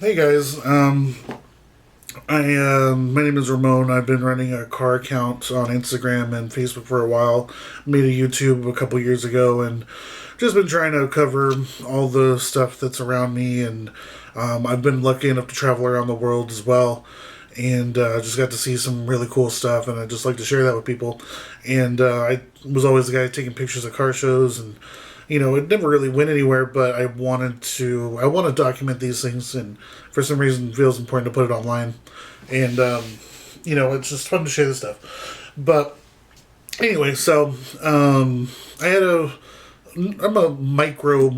Hey guys, my name is Ramon. I've been running a car account on Instagram and Facebook for a while. Made a YouTube a couple years ago, and just been trying to cover all the stuff that's around me. And I've been lucky enough to travel around the world as well, and just got to see some really cool stuff. And I just like to share that with people. And I was always the guy taking pictures of car shows and it never really went anywhere, but I want to document these things, and for some reason, it feels important to put it online, and it's just fun to share this stuff. But anyway, so I had I'm a micro,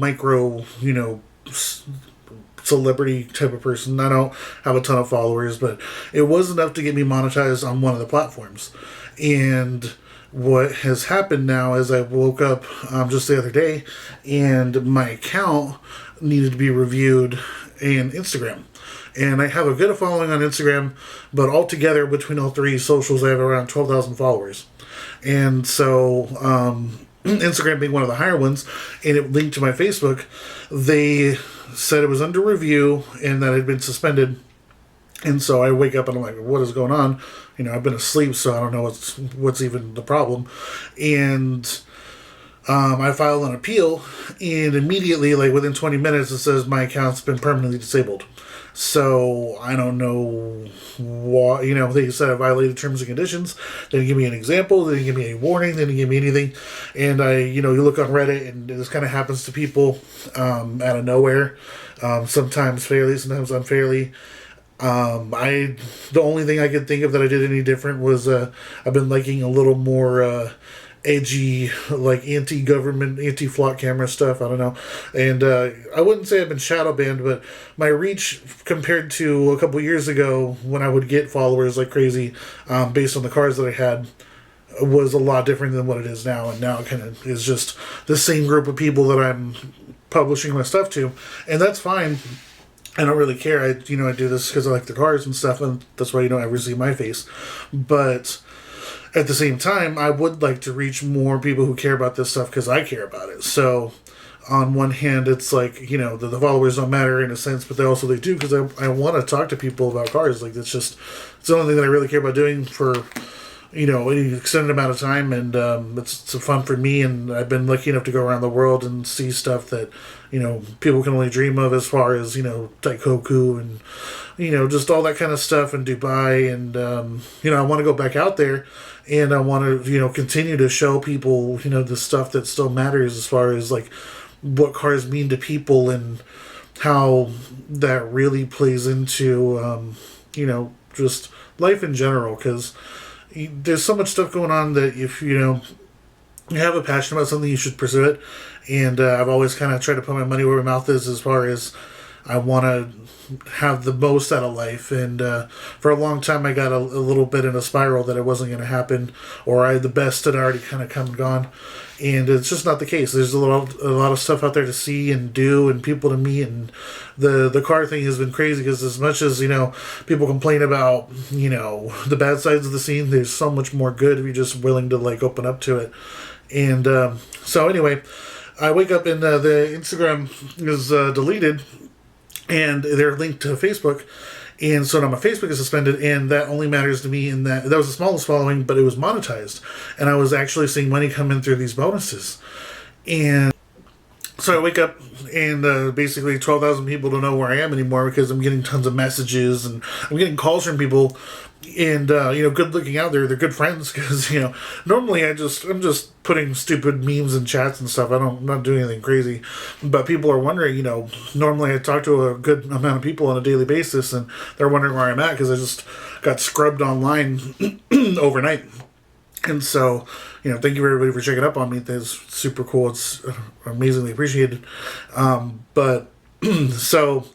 celebrity type of person. I don't have a ton of followers, but it was enough to get me monetized on one of the platforms, and what has happened now is I woke up just the other day and my account needed to be reviewed in Instagram. And I have a good following on Instagram, but altogether between all three socials, I have around 12,000 followers. And so, Instagram being one of the higher ones, and it linked to my Facebook, they said it was under review and that it had been suspended. And so I wake up and I'm like, what is going on? I've been asleep, so I don't know what's even the problem. And I filed an appeal, and immediately, like within 20 minutes, it says my account's been permanently disabled. So I don't know why. They said I violated terms and conditions. They didn't give me an example. They didn't give me any warning. They didn't give me anything. And you look on Reddit, and this kind of happens to people out of nowhere. Sometimes fairly, sometimes unfairly. The only thing I could think of that I did any different was I've been liking a little more edgy, like anti-government, anti-flock camera stuff. I don't know, and I wouldn't say I've been shadow banned, but my reach compared to a couple years ago when I would get followers like crazy, based on the cars that I had, was a lot different than what it is now. And now it kind of is just the same group of people that I'm publishing my stuff to, and that's fine. I don't really care. I do this because I like the cars and stuff, and that's why you don't ever see my face. But at the same time, I would like to reach more people who care about this stuff because I care about it. So, on one hand, it's like the followers don't matter in a sense, but they do because I want to talk to people about cars. Like it's the only thing that I really care about doing for any extended amount of time, and it's fun for me. And I've been lucky enough to go around the world and see stuff that people can only dream of, as far as Daikoku and just all that kind of stuff in Dubai. And I want to go back out there, and I want to continue to show people the stuff that still matters, as far as like what cars mean to people and how that really plays into just life in general, because there's so much stuff going on that if you have a passion about something, you should pursue it. And I've always kind of tried to put my money where my mouth is, as far as I want to have the most out of life. And for a long time, I got a little bit in a spiral that it wasn't going to happen, or the best had already kind of come and gone. And it's just not the case. There's a lot of stuff out there to see and do, and people to meet. And the car thing has been crazy, because as much as people complain about the bad sides of the scene, there's so much more good if you're just willing to like open up to it. And so anyway, I wake up and the Instagram is deleted, and they're linked to Facebook. And so now my Facebook is suspended, and that only matters to me in that was the smallest following, but it was monetized. And I was actually seeing money come in through these bonuses. And so I wake up, and basically 12,000 people don't know where I am anymore, because I'm getting tons of messages, and I'm getting calls from people. And good looking out there, they're good friends, because normally I'm just putting stupid memes and chats and stuff. I'm not doing anything crazy, but people are wondering. Normally I talk to a good amount of people on a daily basis, and they're wondering where I'm at, because I just got scrubbed online overnight. And so, thank you everybody for checking up on me. That's super cool. It's amazingly appreciated. But so,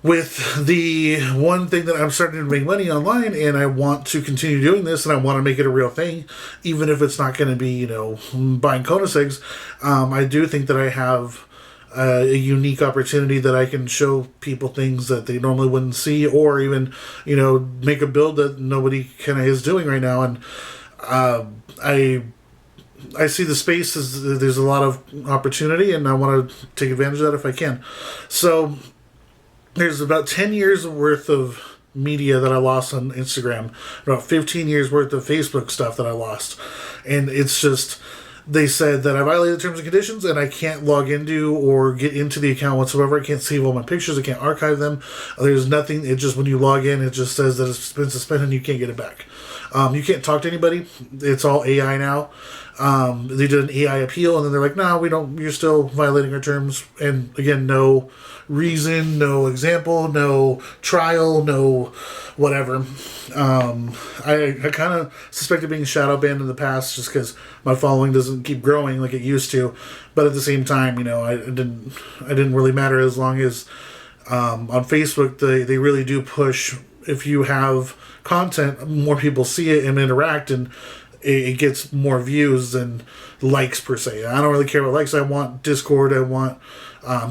with the one thing that I'm starting to make money online, and I want to continue doing this, and I want to make it a real thing, even if it's not going to be, buying Koenigseggs, I do think that I have a unique opportunity that I can show people things that they normally wouldn't see, or even, make a build that nobody kind of is doing right now. And I see the space as there's a lot of opportunity, and I want to take advantage of that if I can. So there's about 10 years worth of media that I lost on Instagram, about 15 years worth of Facebook stuff that I lost. And it's just, they said that I violated the terms and conditions and I can't log into or get into the account whatsoever. I can't save all my pictures. I can't archive them. There's nothing. It just, when you log in, it just says that it's been suspended and you can't get it back. You can't talk to anybody. It's all AI now. They did an AI appeal and then they're like, no, we don't, you're still violating our terms. And again, no reason, no example, no trial, no whatever. I kind of suspected being shadow banned in the past just because my following doesn't keep growing like it used to. But at the same time, I didn't really matter as long as on Facebook they really do push. If you have content, more people see it and interact, and it gets more views than likes per se. I don't really care about likes. I want Discord. I want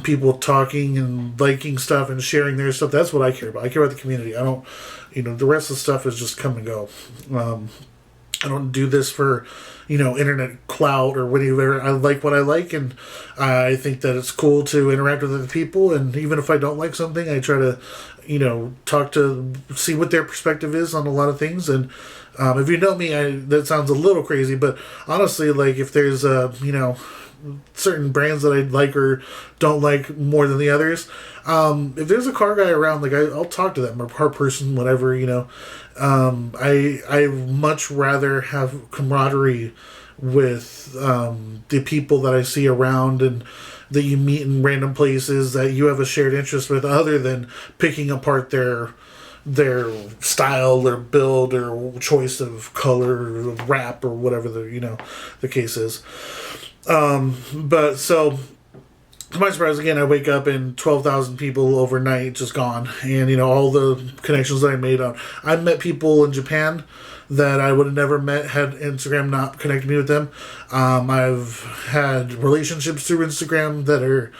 people talking and liking stuff and sharing their stuff. That's what I care about. I care about the community. I don't, the rest of the stuff is just come and go. I don't do this for, internet clout or whatever. I like what I like, and I think that it's cool to interact with other people. And even if I don't like something, I try to, talk to, see what their perspective is on a lot of things. And if you know me, that sounds a little crazy, but honestly, like if there's certain brands that I like or don't like more than the others, if there's a car guy around, like I'll talk to them, or car person, whatever. I much rather have camaraderie with the people that I see around and that you meet in random places that you have a shared interest with, other than picking apart their style, their build, or choice of color, or wrap, or whatever the case is. But so, to my surprise, again, I wake up and 12,000 people overnight just gone, and all the connections that I made I met people in Japan that I would have never met had Instagram not connected me with them. I've had relationships through Instagram that are,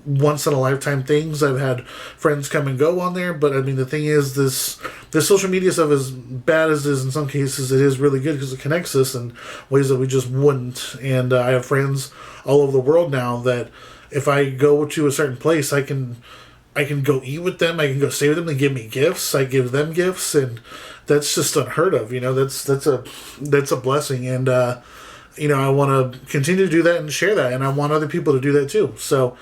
once in a lifetime things. I've had friends come and go on there, but I mean, the thing is, this social media stuff, as bad as it is in some cases, it is really good because it connects us in ways that we just wouldn't. And I have friends all over the world now that if I go to a certain place, I can go eat with them. I can go stay with them. They give me gifts. I give them gifts, and that's just unheard of. That's a blessing, and I want to continue to do that and share that, and I want other people to do that too. So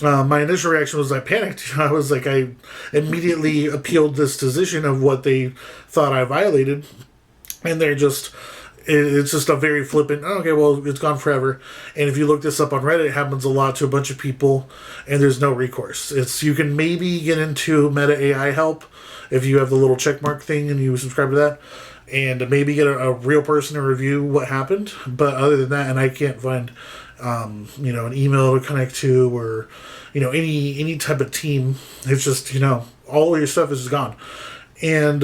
my initial reaction was I panicked. I was like, I immediately appealed this decision of what they thought I violated, and they're just. It's just a very flippant, okay, well, it's gone forever. And if you look this up on Reddit, it happens a lot to a bunch of people, and there's no recourse. You can maybe get into Meta AI help if you have the little checkmark thing and you subscribe to that, and maybe get a real person to review what happened. But other than that, and I can't find, an email to connect to, or, any type of team. It's just, all of your stuff is gone. And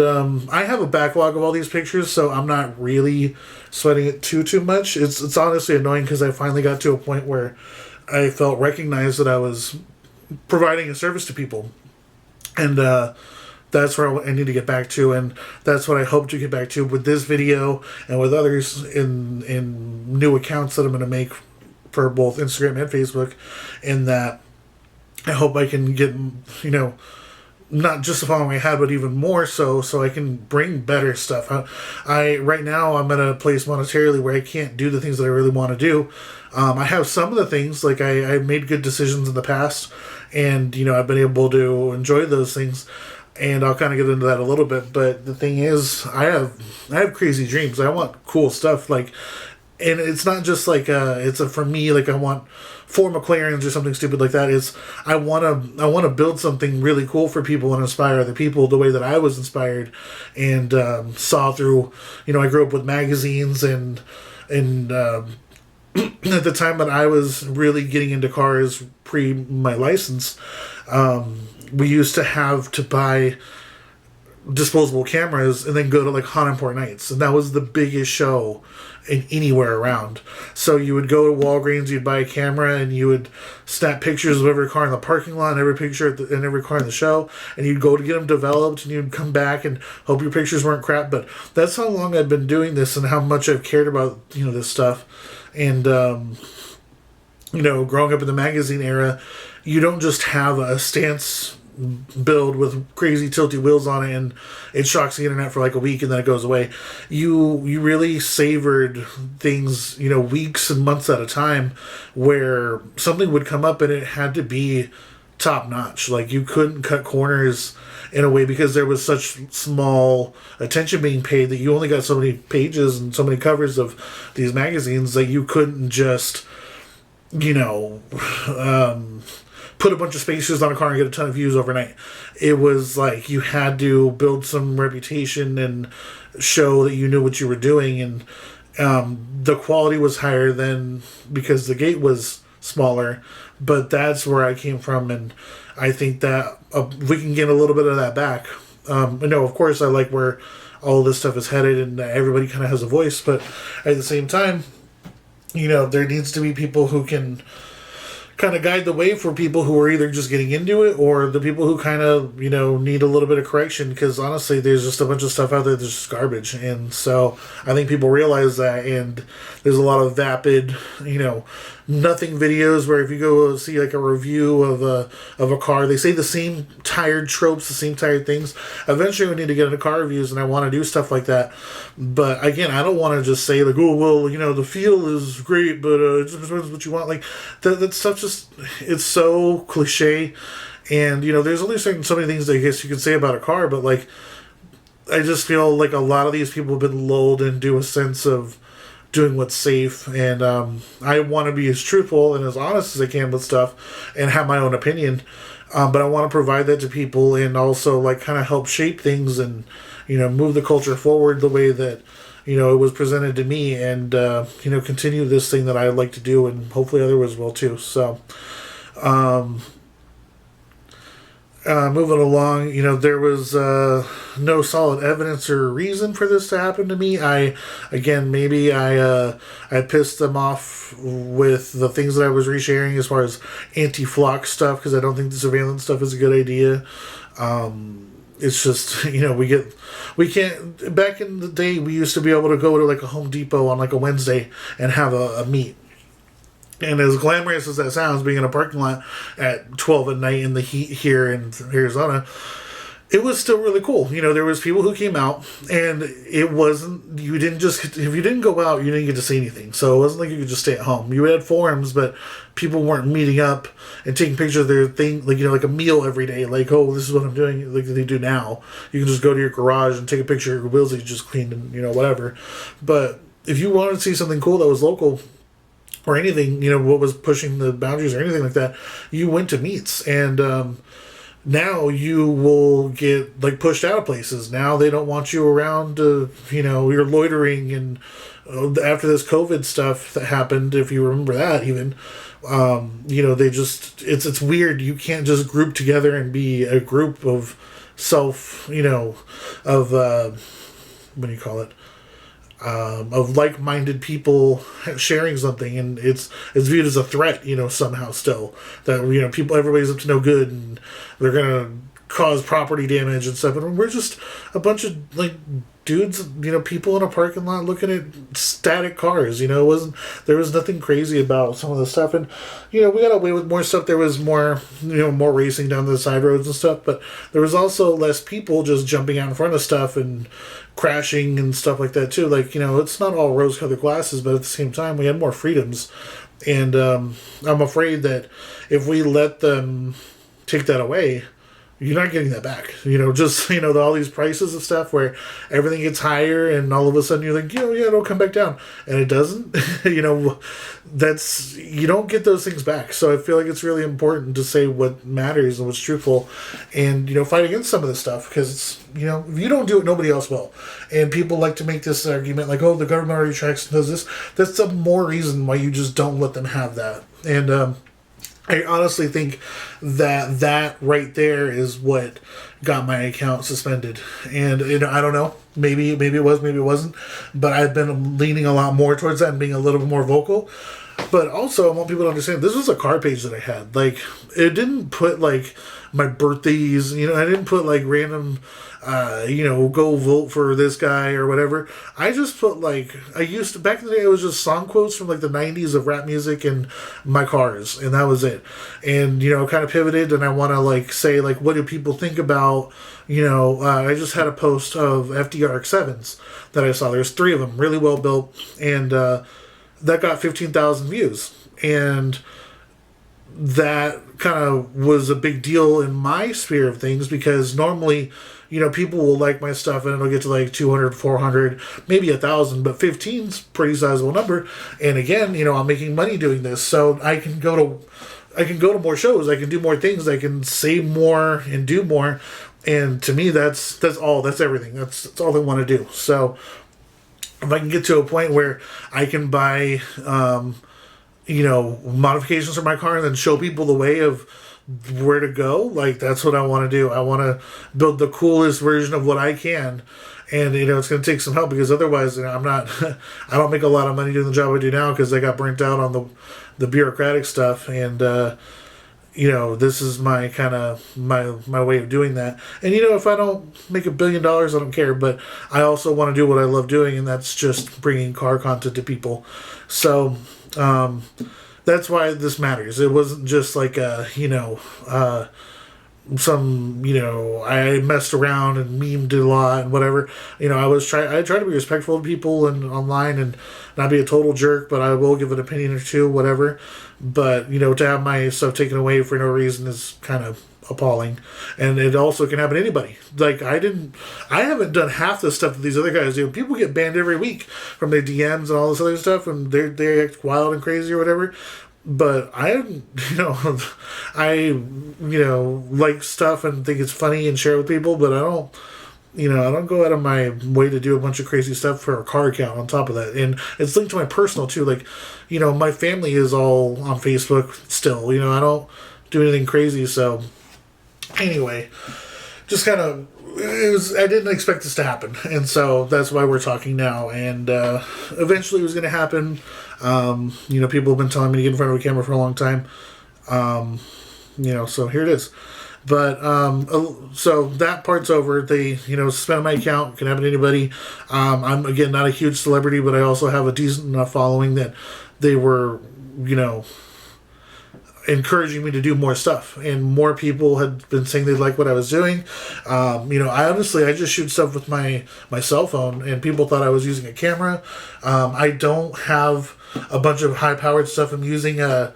I have a backlog of all these pictures, so I'm not really sweating it too much. It's honestly annoying because I finally got to a point where I felt recognized that I was providing a service to people. And that's where I need to get back to, and that's what I hope to get back to with this video and with others in new accounts that I'm going to make for both Instagram and Facebook. And that I hope I can get, not just the following I had, but even more so I can bring better stuff. I right now I'm at a place monetarily where I can't do the things that I really want to do. I have some of the things, like I made good decisions in the past, and I've been able to enjoy those things, and I'll kind of get into that a little bit. But the thing is, I have crazy dreams. I want cool stuff, and it's not just like for me, like I want 4 McLarens or something stupid like that. I want to build something really cool for people and inspire other people the way that I was inspired and saw through. I grew up with magazines and at the time that I was really getting into cars pre my license, we used to have to buy disposable cameras and then go to like Honimport Nights, and that was the biggest show in anywhere around. So you would go to Walgreens, you'd buy a camera, and you would snap pictures of every car in the parking lot and every picture and every car in the show, and you'd go to get them developed, and you'd come back and hope your pictures weren't crap. But that's how long I've been doing this and how much I've cared about this stuff. And growing up in the magazine era, you don't just have a stance build with crazy tilty wheels on it and it shocks the internet for like a week and then it goes away. You really savored things, weeks and months at a time, where something would come up and it had to be top notch. Like, you couldn't cut corners in a way because there was such small attention being paid that you only got so many pages and so many covers of these magazines that you couldn't just put a bunch of spacers on a car and get a ton of views overnight. It was like you had to build some reputation and show that you knew what you were doing, and the quality was higher than because the gate was smaller. But that's where I came from, and I think that we can get a little bit of that back. Of course, I like where all this stuff is headed, and everybody kind of has a voice, but at the same time, there needs to be people who can kind of guide the way for people who are either just getting into it or the people who kind of, need a little bit of correction, because honestly, there's just a bunch of stuff out there that's just garbage. And so I think people realize that, and there's a lot of vapid, nothing videos where if you go see like a review of a car, they say the same tired tropes, the same tired things. Eventually we need to get into car reviews, and I want to do stuff like that. But again, I don't want to just say like, oh, well, the feel is great, but it just depends what you want. Like, that stuff just, it's so cliche. And, there's only so many things I guess you could say about a car, but like, I just feel like a lot of these people have been lulled into a sense of doing what's safe, and I want to be as truthful and as honest as I can with stuff and have my own opinion, but I want to provide that to people and also like kind of help shape things and move the culture forward the way that it was presented to me, and continue this thing that I like to do, and hopefully others will too. So moving along, there was no solid evidence or reason for this to happen to me. I pissed them off with the things that I was resharing as far as anti-flock stuff, because I don't think the surveillance stuff is a good idea. It's just, we can't, back in the day, we used to be able to go to like a Home Depot on like a Wednesday and have a meet. And as glamorous as that sounds, being in a parking lot at 12 at night in the heat here in Arizona, it was still really cool. There was people who came out, and it wasn't, if you didn't go out, you didn't get to see anything. So it wasn't like you could just stay at home. You had forums, but people weren't meeting up and taking pictures of their thing, like a meal every day. Like, oh, this is what I'm doing, like they do now. You can just go to your garage and take a picture of your wheels that you just cleaned and, whatever. But if you wanted to see something cool that was local, or anything, what was pushing the boundaries or anything like that, you went to meets. And now you will get like pushed out of places. Now they don't want you around, you're loitering. And after this COVID stuff that happened, if you remember that even, they just, it's weird. You can't just group together and be a group of what do you call it? Of like-minded people sharing something, and it's viewed as a threat, somehow still. That, people, everybody's up to no good, and they're gonna cause property damage and stuff, and we're just a bunch of, like, dudes, people in a parking lot looking at static cars, there was nothing crazy about some of the stuff, and, we got away with more stuff. There was more, more racing down the side roads and stuff, but there was also less people just jumping out in front of stuff and crashing and stuff like that too. Like, it's not all rose-colored glasses, but at the same time, we had more freedoms, and I'm afraid that if we let them take that away, you're not getting that back. All these prices of stuff where everything gets higher and all of a sudden you're like, it'll come back down. And it doesn't. You don't get those things back. So I feel like it's really important to say what matters and what's truthful, and, fight against some of this stuff, because it's, if you don't do it, nobody else will. And people like to make this argument like, oh, the government already tracks and does this. That's a more reason why you just don't let them have that. And, I honestly think that right there is what got my account suspended. And, I don't know. Maybe it was, maybe it wasn't. But I've been leaning a lot more towards that and being a little bit more vocal. But also, I want people to understand this was a car page that I had. Like, it didn't put like my birthdays. I didn't put like random, go vote for this guy or whatever. I just put like I used to back in the day. It was just song quotes from like the '90s of rap music and my cars, and that was it. And kind of pivoted, and I want to like say like, what do people think about? I just had a post of FDR X7s that I saw. There's 3 of them, really well built, and that got 15,000 views. And that kind of was a big deal in my sphere of things because normally, people will like my stuff and it'll get to like 200, 400, maybe 1,000, but 15's pretty sizable number. And again, I'm making money doing this, so I can go to more shows, I can do more things, I can say more and do more. And to me, that's everything. That's all I want to do. So if I can get to a point where I can buy, modifications for my car and then show people the way of where to go, like that's what I want to do. I want to build the coolest version of what I can. And, it's going to take some help because otherwise, I'm not, I don't make a lot of money doing the job I do now because I got burnt out on the bureaucratic stuff. And, this is my kind of my way of doing that. And if I don't make $1 billion, I don't care. But I also want to do what I love doing, and that's just bringing car content to people. So that's why this matters. It wasn't just like I messed around and memed a lot and whatever. I try to be respectful of people and online and not be a total jerk, but I will give an opinion or two, whatever. But, to have my stuff taken away for no reason is kind of appalling. And it also can happen to anybody. Like, I haven't done half the stuff that these other guys do. People get banned every week from their DMs and all this other stuff, and they act wild and crazy or whatever. But I like stuff and think it's funny and share it with people, but I don't go out of my way to do a bunch of crazy stuff for a car account on top of that. And it's linked to my personal too. Like, my family is all on Facebook still. I don't do anything crazy. So anyway, just kind of, I didn't expect this to happen. And so that's why we're talking now. And eventually it was going to happen. People have been telling me to get in front of a camera for a long time. So here it is. But, so that part's over. They, suspended my account. Can happen to anybody. I'm, again, not a huge celebrity, but I also have a decent enough following that they were, encouraging me to do more stuff. And more people had been saying they like what I was doing. I just shoot stuff with my cell phone, and people thought I was using a camera. I don't have a bunch of high-powered stuff. I'm using an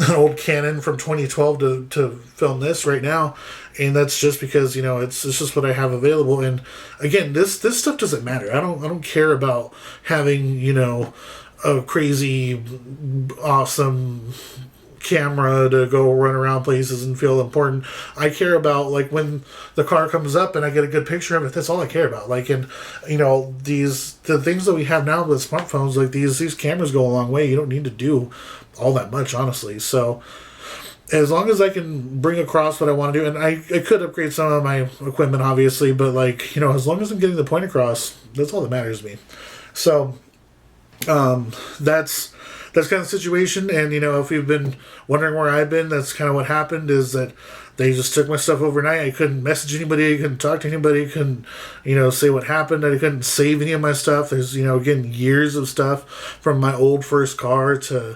old Canon from 2012 to film this right now, and that's just because it's just what I have available. And again, this stuff doesn't matter. I don't care about having a crazy awesome camera to go run around places and feel important. I care about like when the car comes up and I get a good picture of it. That's all I care about. Like, and the things that we have now with smartphones, like these cameras go a long way. You don't need to do all that much, honestly. So as long as I can bring across what I want to do, and I could upgrade some of my equipment, obviously, but like, as long as I'm getting the point across, that's all that matters to me. So that's kind of the situation. And if you've been wondering where I've been, that's kind of what happened, is that they just took my stuff overnight. I couldn't message anybody, I couldn't talk to anybody, couldn't say what happened. I couldn't save any of my stuff. There's again, years of stuff from my old first car to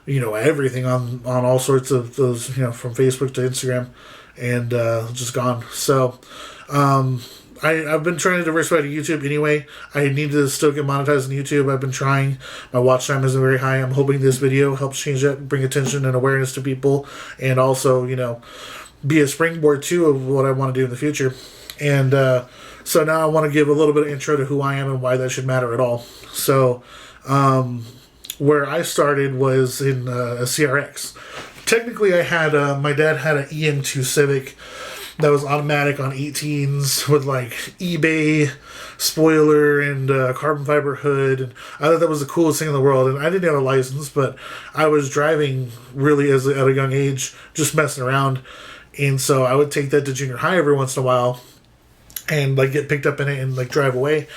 everything on all sorts of those, from Facebook to Instagram, and just gone. So I've been trying to diversify to YouTube anyway. I need to still get monetized on YouTube. I've been trying. My watch time isn't very high. I'm hoping this video helps change that, bring attention and awareness to people, and also, be a springboard too of what I want to do in the future. And so now I want to give a little bit of intro to who I am and why that should matter at all. So where I started was in a CRX. Technically, I had my dad had an EM2 Civic that was automatic on 18s with like eBay spoiler and carbon fiber hood, and I thought that was the coolest thing in the world. And I didn't have a license, but I was driving really at a young age, just messing around. And so I would take that to junior high every once in a while and like get picked up in it and like drive away.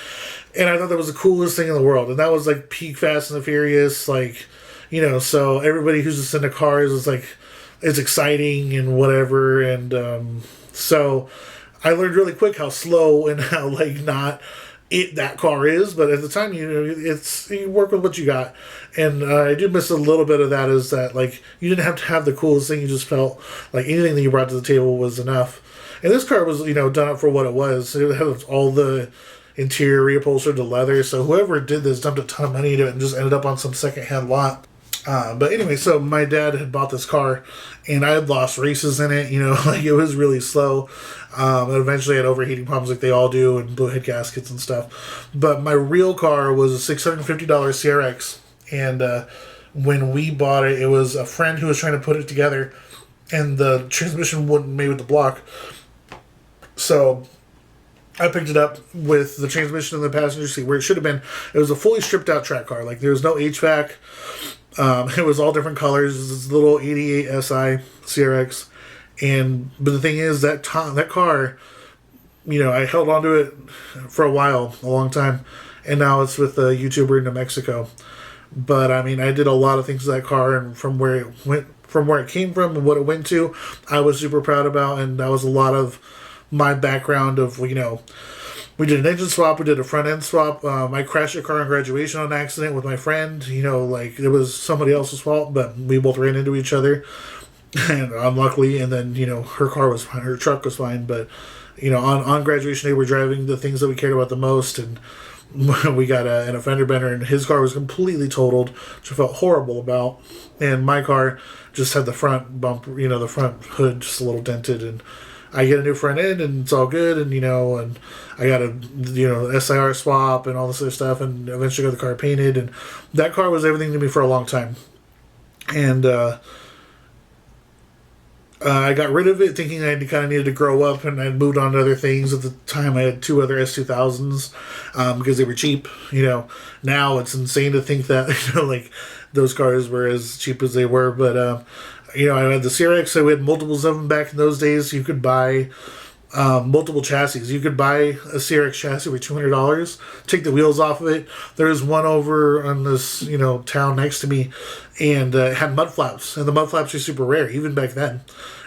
And I thought that was the coolest thing in the world. And that was like peak Fast and the Furious, like, So everybody who's just into cars is like, it's exciting and whatever. And so I learned really quick how slow and how like not that car is, but at the time, it's you work with what you got, and I do miss a little bit of that. Is that like you didn't have to have the coolest thing; you just felt like anything that you brought to the table was enough. And this car was done up for what it was. It had all the interior reupholstered to leather, so whoever did this dumped a ton of money into it and just ended up on some secondhand lot. But anyway, so my dad had bought this car, and I had lost races in it. Like it was really slow. And eventually, I had overheating problems like they all do, and blew head gaskets and stuff. But my real car was a $650 CRX, and when we bought it, it was a friend who was trying to put it together, and the transmission wasn't made with the block. So I picked it up with the transmission in the passenger seat where it should have been. It was a fully stripped out track car. Like there was no HVAC. It was all different colors. It was this little 88 SI CRX. But the thing is, that car, I held on to it for a long time. And now it's with a YouTuber in New Mexico. But I mean, I did a lot of things with that car, and from where it came from and what it went to, I was super proud about. And that was a lot of my background of, we did an engine swap, we did a front end swap. I crashed a car on graduation on accident with my friend. Like it was somebody else's fault, but we both ran into each other, and unluckily. And then her car was fine, her truck was fine, but on graduation day we're driving the things that we cared about the most, and we got an fender bender, and his car was completely totaled, which I felt horrible about. And my car just had the front bump, the front hood just a little dented, and I get a new front end, and it's all good, and and I got a SIR swap and all this other stuff, and eventually got the car painted, and that car was everything to me for a long time. And I got rid of it thinking I kind of needed to grow up, and I moved on to other things. At the time, I had 2 other S2000s because they were cheap. Now it's insane to think that like those cars were as cheap as they were, but. I had the CRX, so we had multiples of them back in those days. You could buy multiple chassis. You could buy a CRX chassis for $200, take the wheels off of it. There's one over on this, town next to me, and it had mud flaps. And the mud flaps are super rare, even back then.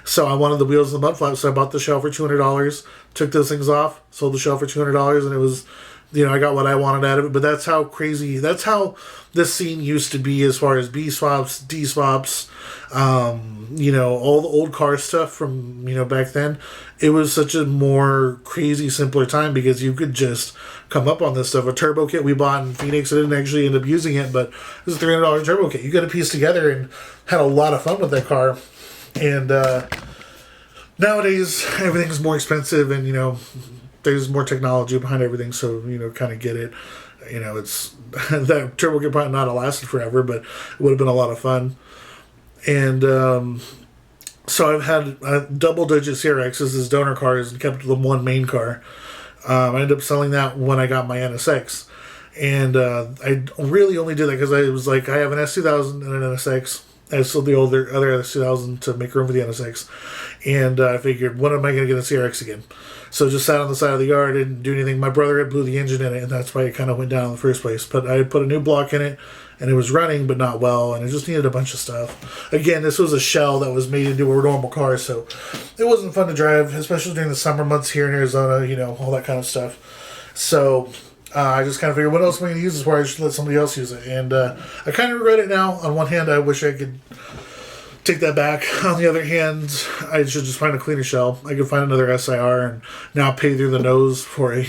So I wanted the wheels and the mud flaps, so I bought the shell for $200, took those things off, sold the shell for $200, and it was... I got what I wanted out of it, but that's how this scene used to be as far as B swaps, D swaps, all the old car stuff from, back then. It was such a more crazy, simpler time because you could just come up on this stuff. A turbo kit we bought in Phoenix, I didn't actually end up using it, but it was a $300 turbo kit. You got to piece together and had a lot of fun with that car. And nowadays, everything's more expensive, and, there's more technology behind everything, so, kind of get it. It's that turbo kit probably not have lasted forever, but it would have been a lot of fun. And so I've had double-digit CRXs as donor cars and kept the one main car. I ended up selling that when I got my NSX. And I really only did that because I was like, I have an S2000 and an NSX. I sold the other S2000 to make room for the NSX. And I figured, when am I going to get a CRX again? So just sat on the side of the yard, didn't do anything. My brother had blew the engine in it, and that's why it kind of went down in the first place. But I had put a new block in it, and it was running, but not well, and it just needed a bunch of stuff. Again, this was a shell that was made into a normal car, so it wasn't fun to drive, especially during the summer months here in Arizona, all that kind of stuff. So I just kind of figured, what else am I going to use this for? I should let somebody else use it. And I kind of regret it now. On one hand, I wish I could take that back. On the other hand, I should just find a cleaner shell. I could find another SIR and now pay through the nose for it.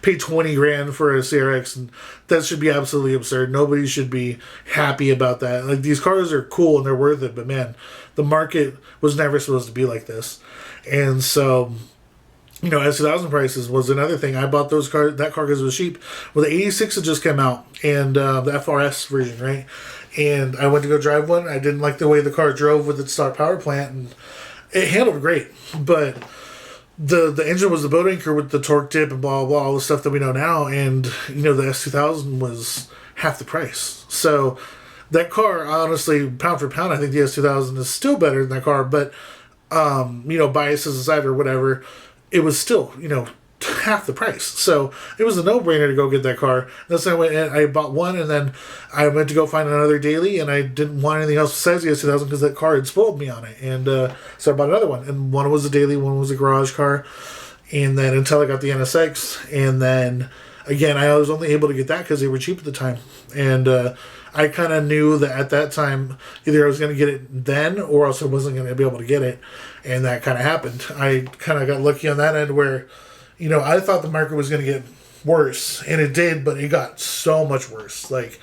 Pay $20,000 for a CRX, and that should be absolutely absurd. Nobody should be happy about that. Like, these cars are cool and they're worth it, but man, the market was never supposed to be like this. And so, S2000 prices was another thing. I bought that car because it was cheap. Well, the 86 had just come out, and the FRS version, right? And I went to go drive one. I didn't like the way the car drove with its stock power plant, and it handled great. But the engine was the boat anchor with the torque tip and blah, blah, blah, all the stuff that we know now. And, the S2000 was half the price. So that car, honestly, pound for pound, I think the S2000 is still better than that car. But, biases aside or whatever, it was still, half the price. So it was a no-brainer to go get that car. That's when I went and I bought one, and then I went to go find another daily, and I didn't want anything else besides the S2000 because that car had spoiled me on it. And so I bought another one, and one was a daily, one was a garage car. And then until I got the NSX, and then again, I was only able to get that because they were cheap at the time. And I kind of knew that at that time, either I was going to get it then or else I wasn't going to be able to get it. And that kind of happened. I kind of got lucky on that end where, I thought the market was going to get worse. And it did, but it got so much worse. Like,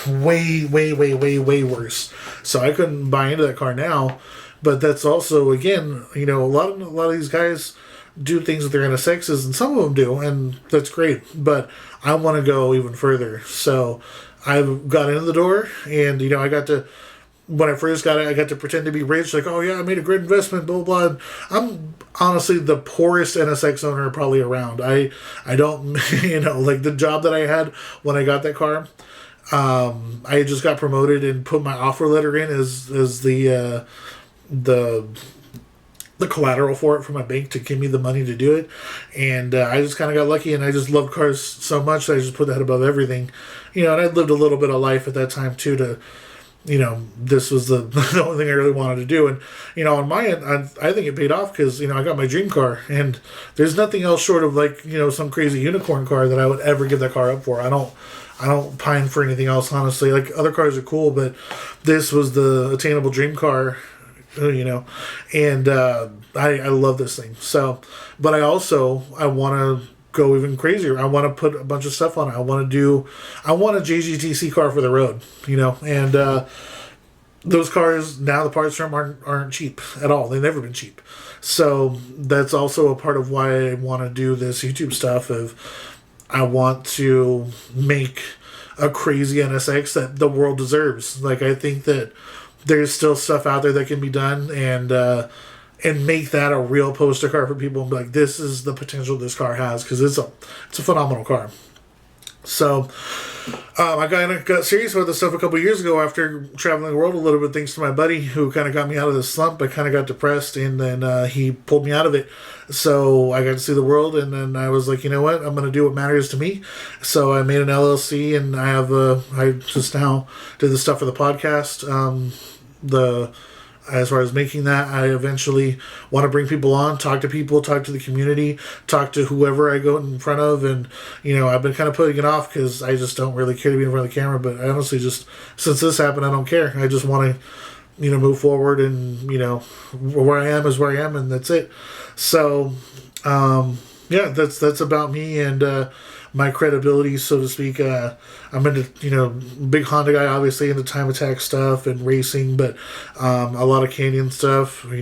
way, way, way, way, way worse. So I couldn't buy into that car now. But that's also, again, a lot of these guys do things with their NSXs, and some of them do, and that's great. But I want to go even further. So I've got into the door, and, I got to, when I first got it, I got to pretend to be rich, like, oh yeah, I made a great investment, blah, blah, blah. I'm honestly the poorest NSX owner probably around. I don't, like the job that I had when I got that car, I just got promoted and put my offer letter in as the collateral for it for my bank to give me the money to do it. And I just kind of got lucky, and I just loved cars so much that I just put that above everything. And I lived a little bit of life at that time too to, this was the only thing I really wanted to do. And, on my end, I think it paid off because, I got my dream car, and there's nothing else short of like, some crazy unicorn car that I would ever give that car up for. I don't pine for anything else, honestly. Like, other cars are cool, but this was the attainable dream car, and I love this thing. So, but I want to go even crazier. I want to put a bunch of stuff on it. I want a JGTC car for the road, and those cars now, the parts from aren't cheap at all. They've never been cheap. So that's also a part of why I want to do this YouTube stuff. I want to make a crazy NSX that the world deserves. Like, I think that there's still stuff out there that can be done, and make that a real poster car for people and be like, this is the potential this car has, because it's a phenomenal car. So I got serious about this stuff a couple years ago after traveling the world a little bit, thanks to my buddy who kind of got me out of the slump. I kind of got depressed, and then he pulled me out of it. So I got to see the world, and then I was like, you know what, I'm going to do what matters to me. So I made an LLC, and I just now did the stuff for the podcast. As far as making that, I eventually want to bring people on, talk to people, talk to the community, talk to whoever I go in front of. And, I've been kind of putting it off because I just don't really care to be in front of the camera. But I honestly just, since this happened, I don't care. I just want to, move forward, and, where I am is where I am, and that's it. So, yeah, that's about me and my credibility, so to speak. I'm into, big Honda guy, obviously, into time attack stuff and racing, but a lot of Canyon stuff. I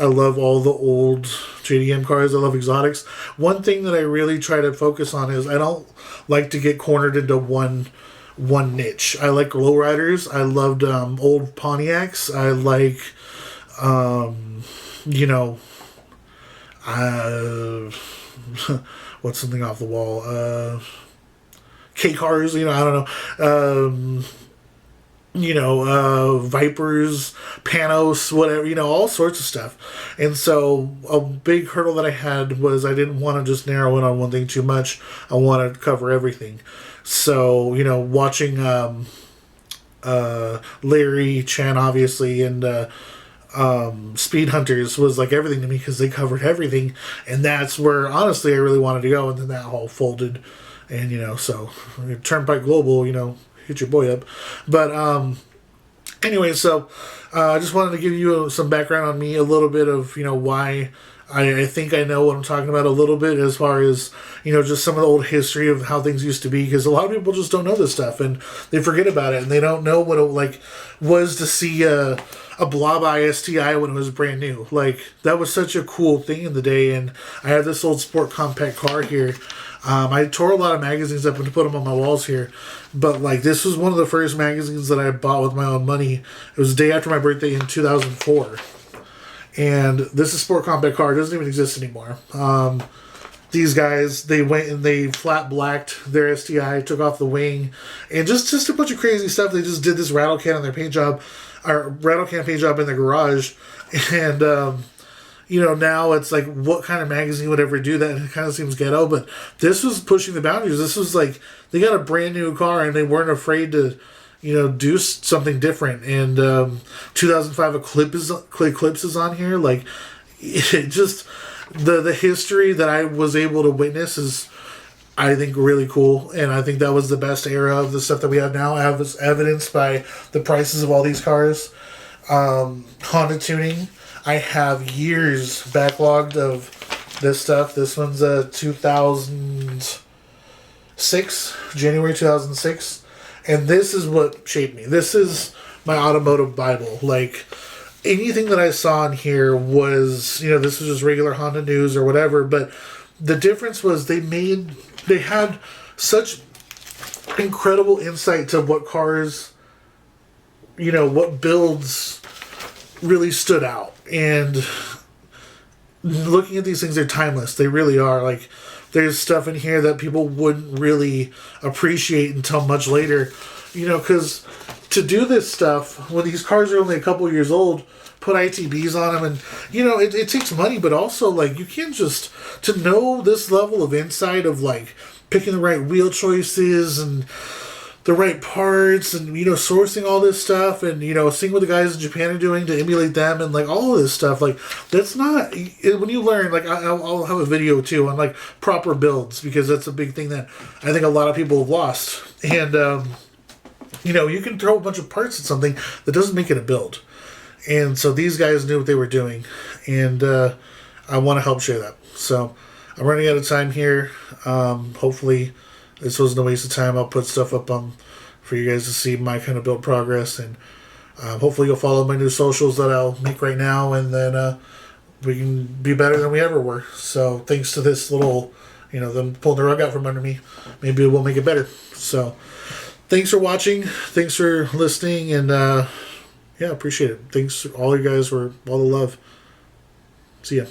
love all the old JDM cars. I love exotics. One thing that I really try to focus on is I don't like to get cornered into one niche. I like lowriders. I loved old Pontiacs. I like, what's something off the wall? K cars, I don't know. Vipers, Panos, whatever, all sorts of stuff. And so a big hurdle that I had was I didn't want to just narrow in on one thing too much. I wanted to cover everything. So, watching Larry Chan, obviously, and Speed Hunters was like everything to me because they covered everything, and that's where honestly I really wanted to go, and then that all folded, and so Turnpike Global, hit your boy up. But anyway, so I just wanted to give you some background on me, a little bit of why I think I know what I'm talking about a little bit, as far as just some of the old history of how things used to be, because a lot of people just don't know this stuff, and they forget about it, and they don't know what it was to see a Blob Eye STI when it was brand new. Like, that was such a cool thing in the day. And I have this old sport compact car here. I tore a lot of magazines up and put them on my walls here, but this was one of the first magazines that I bought with my own money. It was the day after my birthday in 2004, and this is sport compact car. It doesn't even exist anymore. These guys, they went and they flat blacked their STI, took off the wing, and just a bunch of crazy stuff. They just did this rattle can on their paint job, or rattle can paint job in the garage, and now it's like, what kind of magazine would ever do that? And it kind of seems ghetto, but this was pushing the boundaries. This was like, they got a brand new car and they weren't afraid to, do something different. And 2005 Eclipse is on here. Like, it just, the history that I was able to witness is, I think, really cool. And I think that was the best era of the stuff that we have now, as evidenced by the prices of all these cars. Honda tuning. I have years backlogged of this stuff. This one's a 2006, January 2006. And this is what shaped me. This is my automotive Bible. Like, anything that I saw in here was, this was just regular Honda news or whatever. But the difference was they had such incredible insight to what cars, what builds really stood out. And looking at these things, they're timeless. They really are. Like, there's stuff in here that people wouldn't really appreciate until much later. Because to do this stuff, when these cars are only a couple years old, put ITBs on them, and, it takes money, but also, like, you can't just, to know this level of insight of, like, picking the right wheel choices and the right parts and, sourcing all this stuff and, seeing what the guys in Japan are doing to emulate them and, like, all of this stuff. Like, that's not... When you learn, like, I'll have a video, too, on, like, proper builds, because that's a big thing that I think a lot of people have lost. And, you can throw a bunch of parts at something that doesn't make it a build. And so these guys knew what they were doing. And I want to help share that. So I'm running out of time here. Hopefully this wasn't a waste of time. I'll put stuff up for you guys to see my kind of build progress. And hopefully you'll follow my new socials that I'll make right now. And then we can be better than we ever were. So thanks to this little, them pulling the rug out from under me, maybe we'll make it better. So thanks for watching. Thanks for listening. And appreciate it. Thanks to all you guys for all the love. See ya.